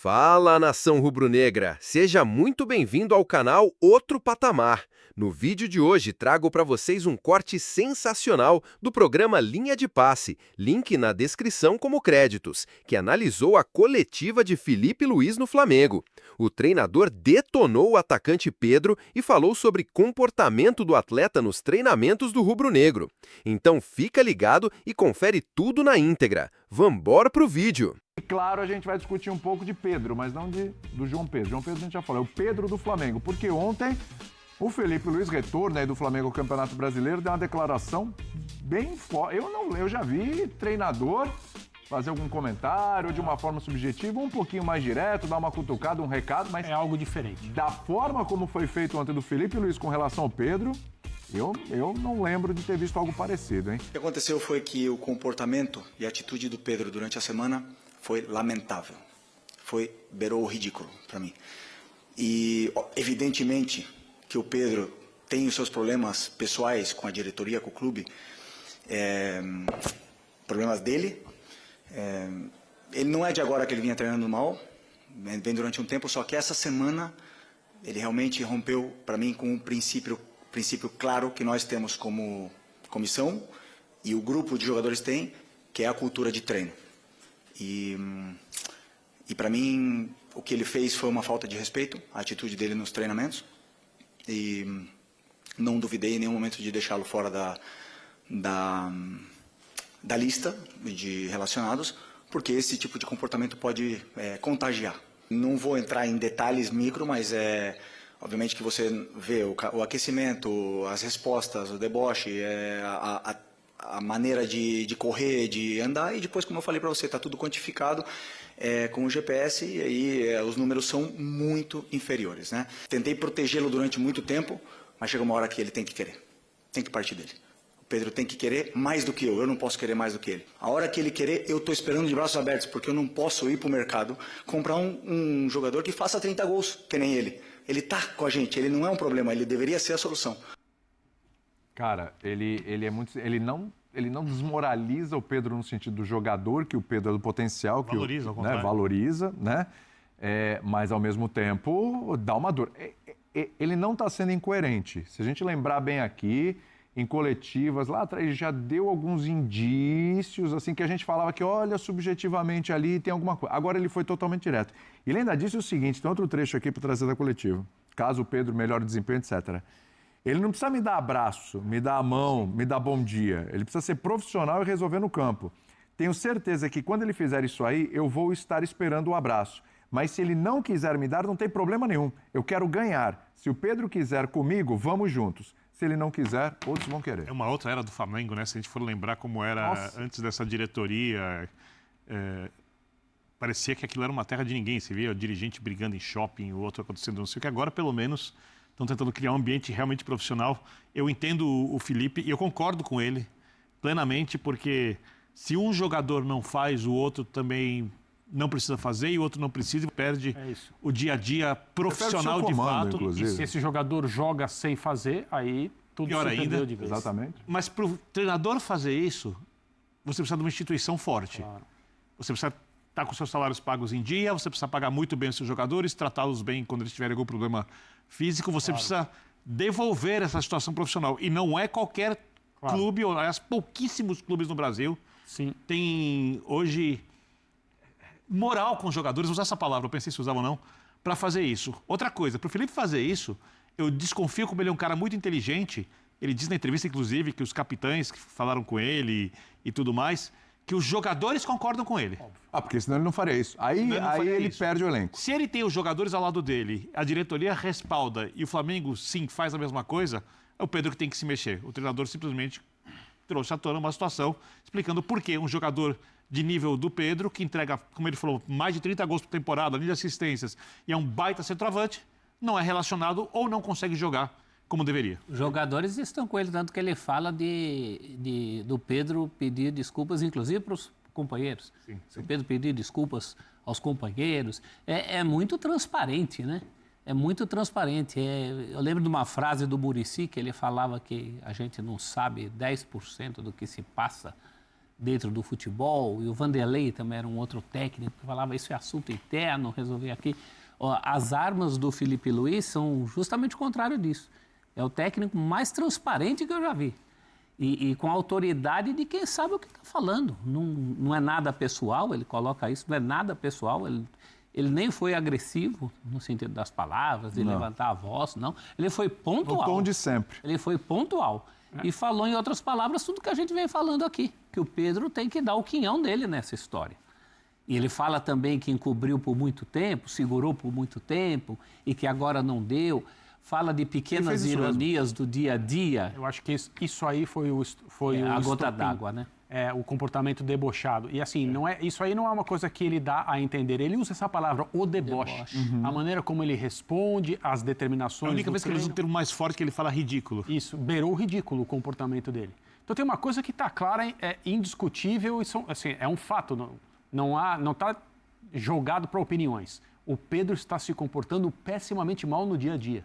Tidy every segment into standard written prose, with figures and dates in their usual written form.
Fala, nação rubro-negra! Seja muito bem-vindo ao canal Outro Patamar. No vídeo de hoje trago para vocês um corte sensacional do programa Linha de Passe, link na descrição como créditos, que analisou a coletiva de Felipe Luiz no Flamengo. O treinador detonou o atacante Pedro e falou sobre comportamento do atleta nos treinamentos do rubro-negro. Então fica ligado e confere tudo na íntegra. Vambora pro vídeo! E claro, a gente vai discutir um pouco de Pedro, mas não do João Pedro. João Pedro a gente já falou, é o Pedro do Flamengo, porque ontem o Felipe Luiz, retorno aí do Flamengo ao Campeonato Brasileiro, deu uma declaração bem forte. Eu já vi treinador fazer algum comentário de uma forma subjetiva, um pouquinho mais direto, dar uma cutucada, um recado, mas é algo diferente. Da forma como foi feito ontem do Felipe Luiz com relação ao Pedro, eu não lembro de ter visto algo parecido, hein? O que aconteceu foi que o comportamento e a atitude do Pedro durante a semana foi lamentável. Beirou o ridículo para mim. E, evidentemente, que o Pedro tem os seus problemas pessoais com a diretoria, com o clube, problemas dele. Ele não é de agora que ele vinha treinando mal, vem durante um tempo, só que essa semana ele realmente rompeu, para mim, com um princípio claro que nós temos como comissão e o grupo de jogadores tem, que é a cultura de treino. E para mim, o que ele fez foi uma falta de respeito, a atitude dele nos treinamentos. E não duvidei em nenhum momento de deixá-lo fora da lista de relacionados, porque esse tipo de comportamento pode contagiar. Não vou entrar em detalhes micro, mas obviamente que você vê o aquecimento, as respostas, o deboche, a maneira de correr, de andar, e depois, como eu falei para você, está tudo quantificado com o GPS, e aí os números são muito inferiores, né? Tentei protegê-lo durante muito tempo, mas chega uma hora que ele tem que querer, tem que partir dele. O Pedro tem que querer mais do que eu não posso querer mais do que ele. A hora que ele querer, eu estou esperando de braços abertos, porque eu não posso ir para o mercado comprar um jogador que faça 30 gols, que nem ele. Ele está com a gente, ele não é um problema, ele deveria ser a solução. Cara, ele não desmoraliza o Pedro no sentido do jogador, que o Pedro é do potencial, que valoriza, valoriza, né? Mas ao mesmo tempo dá uma dor. Ele não está sendo incoerente. Se a gente lembrar bem aqui, em coletivas lá atrás já deu alguns indícios, assim, que a gente falava que, olha, subjetivamente ali tem alguma coisa. Agora ele foi totalmente direto. E ele ainda disse o seguinte, tem outro trecho aqui para trazer da coletiva. Caso o Pedro melhore o desempenho, etc. Ele não precisa me dar abraço, me dar a mão, me dar bom dia. Ele precisa ser profissional e resolver no campo. Tenho certeza que quando ele fizer isso aí, eu vou estar esperando o abraço. Mas se ele não quiser me dar, não tem problema nenhum. Eu quero ganhar. Se o Pedro quiser comigo, vamos juntos. Se ele não quiser, outros vão querer. É uma outra era do Flamengo, né? Se a gente for lembrar como era antes dessa diretoria, parecia que aquilo era uma terra de ninguém. Você via o dirigente brigando em shopping, o outro acontecendo não sei o que. Agora, pelo menos, estão tentando criar um ambiente realmente profissional. Eu entendo o Felipe e eu concordo com ele plenamente, porque se um jogador não faz, o outro também não precisa fazer e o outro não precisa, perde o dia a dia profissional de fato. Inclusive. E se esse jogador joga sem fazer, aí tudo pior se perdeu ainda. de vez. Exatamente. Mas para o treinador fazer isso, você precisa de uma instituição forte. Claro. Você precisa estar com seus salários pagos em dia, você precisa pagar muito bem os seus jogadores, tratá-los bem quando eles tiverem algum problema físico, você precisa devolver essa situação profissional. E não é qualquer clube, ou aliás, pouquíssimos clubes no Brasil tem hoje moral com os jogadores, vou usar essa palavra, eu pensei se usava ou não, para fazer isso. Outra coisa, para o Felipe fazer isso, eu desconfio como ele é um cara muito inteligente, ele diz na entrevista, inclusive, que os capitães que falaram com ele e tudo mais, que os jogadores concordam com ele. Porque senão ele não faria isso. Aí ele perde o elenco. Se ele tem os jogadores ao lado dele, a diretoria respalda e o Flamengo, sim, faz a mesma coisa, é o Pedro que tem que se mexer. O treinador simplesmente trouxe à tona uma situação explicando por que um jogador de nível do Pedro, que entrega, como ele falou, mais de 30 gols por temporada, além de assistências, e é um baita centroavante, não é relacionado ou não consegue jogar como deveria. Os jogadores estão com ele, tanto que ele fala do Pedro pedir desculpas, inclusive para os companheiros. Sim. O Pedro pedir desculpas aos companheiros. É muito transparente, né? É muito transparente. Eu lembro de uma frase do Muricy, que ele falava que a gente não sabe 10% do que se passa dentro do futebol, e o Vanderlei também era um outro técnico que falava isso é assunto interno, resolver aqui. As armas do Felipe Luiz são justamente o contrário disso. É o técnico mais transparente que eu já vi. E com a autoridade de quem sabe o que está falando. Não é nada pessoal, ele coloca isso, não é nada pessoal. Ele nem foi agressivo no sentido das palavras, de levantar a voz, não. Ele foi pontual. No tom de sempre. Ele foi pontual. E falou, em outras palavras, tudo que a gente vem falando aqui. Que o Pedro tem que dar o quinhão dele nessa história. E ele fala também que encobriu por muito tempo, segurou por muito tempo e que agora não deu. Fala de pequenas ironias do dia a dia. Eu acho que isso aí foi a gota d'água, né? O comportamento debochado. E assim, isso aí não é uma coisa que ele dá a entender. Ele usa essa palavra, o deboche. A maneira como ele responde, as determinações. A única vez que ele usa um termo mais forte que ele fala ridículo. Isso, beirou o ridículo o comportamento dele. Então tem uma coisa que está clara, é indiscutível, e assim, é um fato. Não está jogado para opiniões. O Pedro está se comportando pessimamente mal no dia a dia.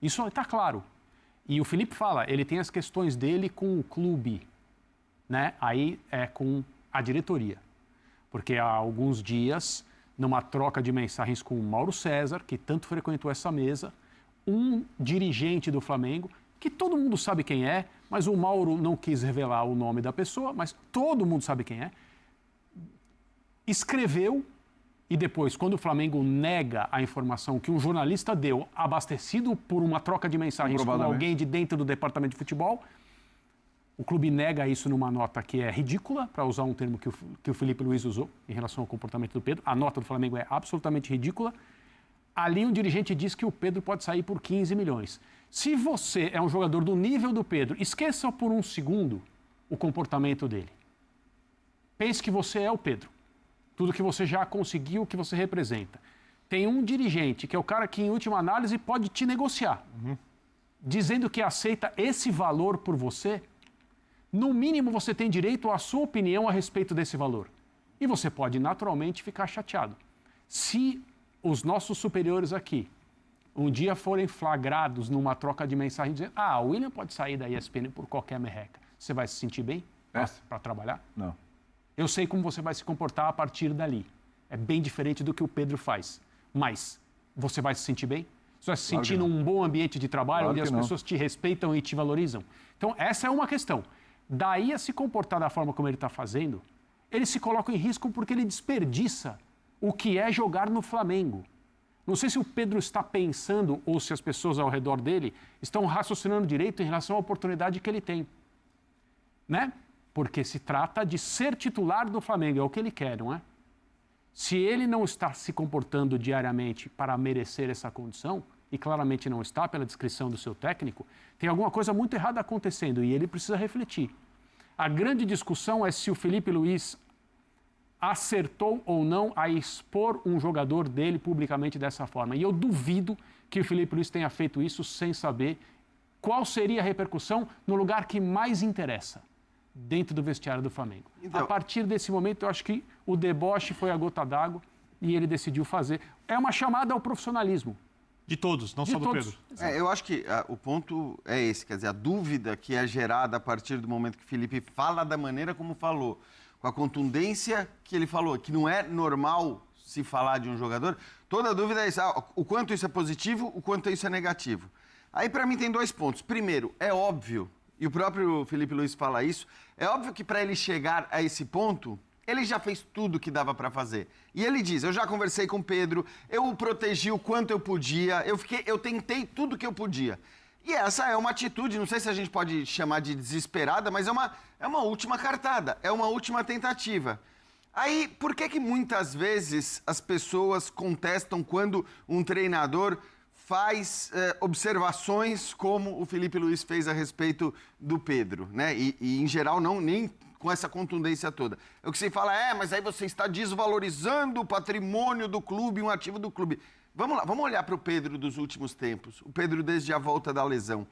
Isso está claro. E o Felipe fala, ele tem as questões dele com o clube. Né? Aí é com a diretoria. Porque há alguns dias, numa troca de mensagens com o Mauro César, que tanto frequentou essa mesa, um dirigente do Flamengo, que todo mundo sabe quem é, mas o Mauro não quis revelar o nome da pessoa, mas todo mundo sabe quem é, escreveu, e depois, quando o Flamengo nega a informação que um jornalista deu, abastecido por uma troca de mensagens com alguém de dentro do departamento de futebol, o clube nega isso numa nota que é ridícula, para usar um termo que o Felipe Luiz usou em relação ao comportamento do Pedro. A nota do Flamengo é absolutamente ridícula. Ali um dirigente diz que o Pedro pode sair por 15 milhões. Se você é um jogador do nível do Pedro, esqueça por um segundo o comportamento dele. Pense que você é o Pedro. Tudo que você já conseguiu, o que você representa. Tem um dirigente, que é o cara que, em última análise, pode te negociar. Dizendo que aceita esse valor por você. No mínimo, você tem direito à sua opinião a respeito desse valor. E você pode, naturalmente, ficar chateado. Se os nossos superiores aqui um dia forem flagrados numa troca de mensagem dizendo o William pode sair da ESPN por qualquer merreca, você vai se sentir bem para trabalhar? Não. Eu sei como você vai se comportar a partir dali. É bem diferente do que o Pedro faz. Mas você vai se sentir bem? Você vai se sentir num bom ambiente de trabalho, onde as pessoas te respeitam e te valorizam? Então, essa é uma questão. Daí a se comportar da forma como ele está fazendo, ele se coloca em risco porque ele desperdiça o que é jogar no Flamengo. Não sei se o Pedro está pensando ou se as pessoas ao redor dele estão raciocinando direito em relação à oportunidade que ele tem. Né? Porque se trata de ser titular do Flamengo, é o que ele quer, não é? Se ele não está se comportando diariamente para merecer essa condição, e claramente não está pela descrição do seu técnico, tem alguma coisa muito errada acontecendo e ele precisa refletir. A grande discussão é se o Felipe Luiz acertou ou não a expor um jogador dele publicamente dessa forma. E eu duvido que o Felipe Luiz tenha feito isso sem saber qual seria a repercussão no lugar que mais interessa, dentro do vestiário do Flamengo. Então, a partir desse momento, eu acho que o deboche foi a gota d'água e ele decidiu fazer. É uma chamada ao profissionalismo. De todos, não só do Pedro. Eu acho que o ponto é esse, quer dizer, a dúvida que é gerada a partir do momento que o Felipe fala da maneira como falou, com a contundência que ele falou, que não é normal se falar de um jogador, toda a dúvida é essa, o quanto isso é positivo, o quanto isso é negativo. Aí, para mim, tem dois pontos. Primeiro, é óbvio, e o próprio Felipe Luiz fala isso, é óbvio que para ele chegar a esse ponto, ele já fez tudo o que dava para fazer. E ele diz, eu já conversei com o Pedro, eu o protegi o quanto eu podia, eu tentei tudo o que eu podia. E essa é uma atitude, não sei se a gente pode chamar de desesperada, mas é uma última cartada, é uma última tentativa. Aí, por que muitas vezes as pessoas contestam quando um treinador faz observações como o Felipe Luiz fez a respeito do Pedro, né? E em geral, nem com essa contundência toda. O que se fala mas aí você está desvalorizando o patrimônio do clube, um ativo do clube. Vamos lá, vamos olhar para o Pedro dos últimos tempos, o Pedro desde a volta da lesão.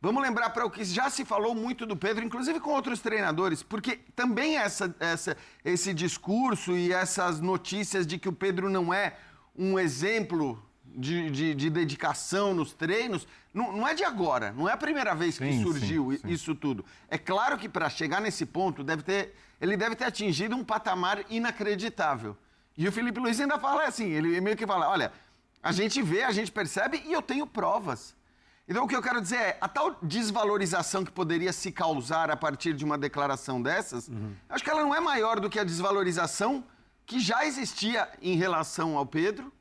Vamos lembrar para o que já se falou muito do Pedro, inclusive com outros treinadores, porque também esse discurso e essas notícias de que o Pedro não é um exemplo de dedicação nos treinos, não é de agora, não é a primeira vez que surgiu isso tudo. É claro que para chegar nesse ponto, ele deve ter atingido um patamar inacreditável. E o Felipe Luiz ainda fala assim, ele meio que fala, olha, a gente vê, a gente percebe e eu tenho provas. Então o que eu quero dizer é, a tal desvalorização que poderia se causar a partir de uma declaração dessas, acho que ela não é maior do que a desvalorização que já existia em relação ao Pedro,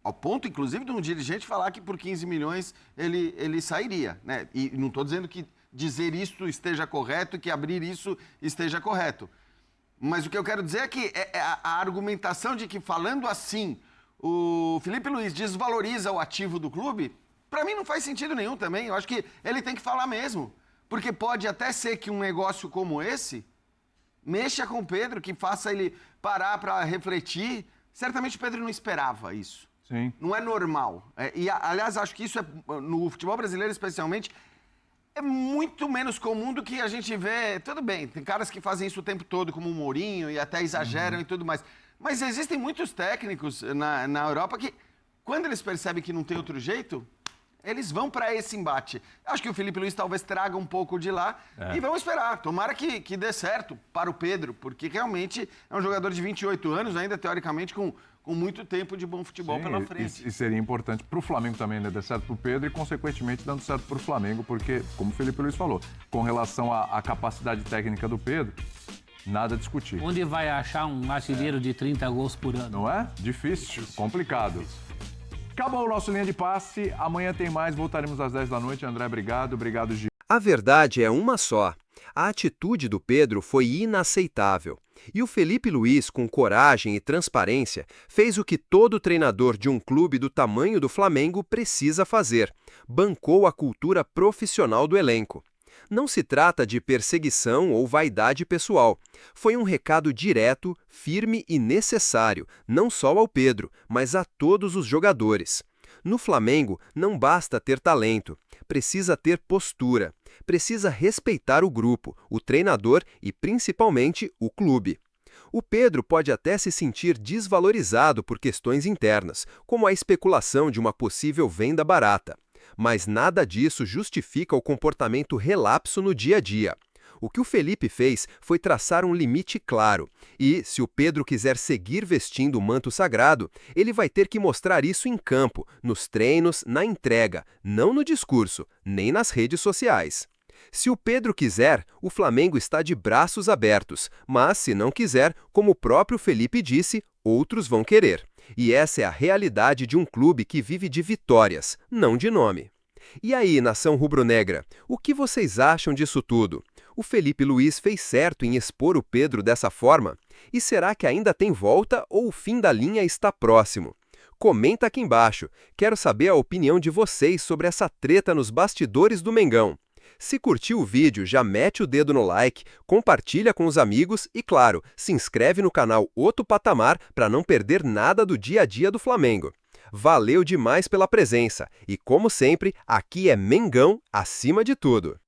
ao ponto, inclusive, de um dirigente falar que por 15 milhões ele sairia, né? E não estou dizendo que dizer isso esteja correto, que abrir isso esteja correto. Mas o que eu quero dizer é que a argumentação de que, falando assim, o Felipe Luiz desvaloriza o ativo do clube, para mim não faz sentido nenhum também. Eu acho que ele tem que falar mesmo. Porque pode até ser que um negócio como esse mexa com o Pedro, que faça ele parar para refletir. Certamente o Pedro não esperava isso. Sim. Não é normal. Aliás, acho que isso no futebol brasileiro especialmente é muito menos comum do que a gente vê. Tudo bem, tem caras que fazem isso o tempo todo, como o Mourinho, e até exageram e tudo mais. Mas existem muitos técnicos na Europa que, quando eles percebem que não tem outro jeito, eles vão para esse embate. Acho que o Felipe Luiz talvez traga um pouco de lá e vamos esperar. Tomara que dê certo para o Pedro, porque realmente é um jogador de 28 anos, ainda teoricamente com muito tempo de bom futebol pela frente. E seria importante para o Flamengo também, né, dar certo para o Pedro e, consequentemente, dando certo para o Flamengo, porque, como o Felipe Luiz falou, com relação à capacidade técnica do Pedro, nada a discutir. Onde vai achar um artilheiro de 30 gols por ano? Não é? Difícil, complicado. Acabou o nosso Linha de Passe. Amanhã tem mais. Voltaremos às 10 da noite. André, obrigado. Obrigado, Gil. A verdade é uma só. A atitude do Pedro foi inaceitável. E o Felipe Luiz, com coragem e transparência, fez o que todo treinador de um clube do tamanho do Flamengo precisa fazer. Bancou a cultura profissional do elenco. Não se trata de perseguição ou vaidade pessoal. Foi um recado direto, firme e necessário, não só ao Pedro, mas a todos os jogadores. No Flamengo, não basta ter talento, precisa ter postura, precisa respeitar o grupo, o treinador e, principalmente, o clube. O Pedro pode até se sentir desvalorizado por questões internas, como a especulação de uma possível venda barata. Mas nada disso justifica o comportamento relapso no dia a dia. O que o Felipe fez foi traçar um limite claro. E, se o Pedro quiser seguir vestindo o manto sagrado, ele vai ter que mostrar isso em campo, nos treinos, na entrega, não no discurso, nem nas redes sociais. Se o Pedro quiser, o Flamengo está de braços abertos, mas se não quiser, como o próprio Felipe disse, outros vão querer. E essa é a realidade de um clube que vive de vitórias, não de nome. E aí, nação rubro-negra, o que vocês acham disso tudo? O Felipe Luiz fez certo em expor o Pedro dessa forma? E será que ainda tem volta ou o fim da linha está próximo? Comenta aqui embaixo. Quero saber a opinião de vocês sobre essa treta nos bastidores do Mengão. Se curtiu o vídeo, já mete o dedo no like, compartilha com os amigos e, claro, se inscreve no canal Outro Patamar para não perder nada do dia a dia do Flamengo. Valeu demais pela presença e, como sempre, aqui é Mengão acima de tudo.